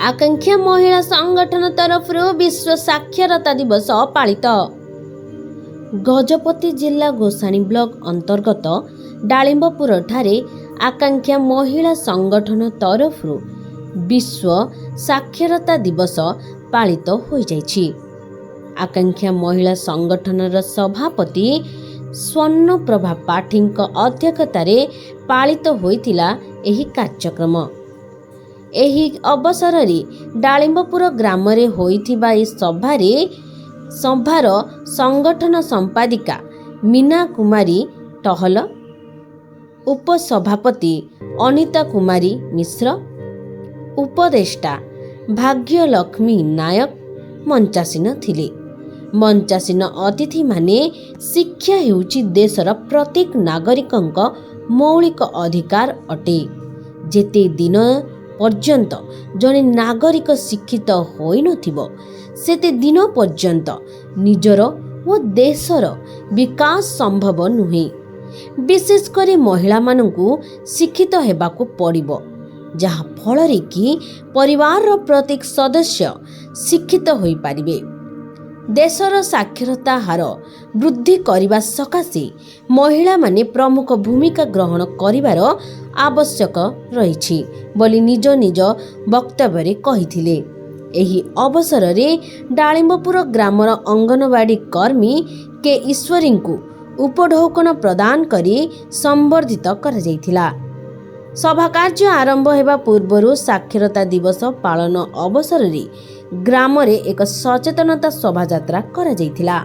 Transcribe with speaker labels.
Speaker 1: आकांक्षा महिला संगठन तरफ विश्व साक्षरता दिवस पालित। गजपति जिला गोसाणी ब्लॉक अंतर्गत डालिंबपुर ठारे आकांक्षा महिला संगठन तरफ विश्व साक्षरता दिवस पालित हो जाइछि। आकांक्षा महिला संगठनर सभापति स्वर्णप्रभा पाठीଙ୍କ अध्यक्षतारे पालित होइतिला एही कार्यक्रम। एही अवसर रे डालिंबपुर ग्राम रे होइथिबा ए सभार संगठन संपादिका मीना कुमारी टहल, उपसभापति अनिता कुमारी मिश्र, उपदेष्टा भाग्यलक्ष्मी नायक मंचासीन थिले। मंचासीन अतिथि माने शिक्षा हेउची देशर प्रत्येक नागरिकंक मौलिक अधिकार अटे। जेते दिन पर्यंत जने नागरिक शिक्षित होई नथिबो सेते दिन पर्यंत निजर ओ देशर विकास संभव नुहे। विशेष करे महिला मानकु शिक्षित हेबाकु पड़िबो, जहा फलरे कि परिवार रो प्रत्येक सदस्य शिक्षित होई पारिबे। देशर साक्षरता हार वृद्धि करने सकाशे महिला माने प्रमुख भूमिका ग्रहण करिवार आवश्यक रही बोली निज निज वक्तव्य कहिथिले। एही अवसर रे डालिंबपुर ग्रामर अंगनवाड़ी कर्मी के ईश्वरी को उपढौकन प्रदान करी संबर्धित कर जाइथिला। सभा कार्य आरंभ हेबा पूर्वरु साक्षरता दिवस पालन अवसर रे ग्राम रे एक सचेतनता शोभा यात्रा करा जाइथिला।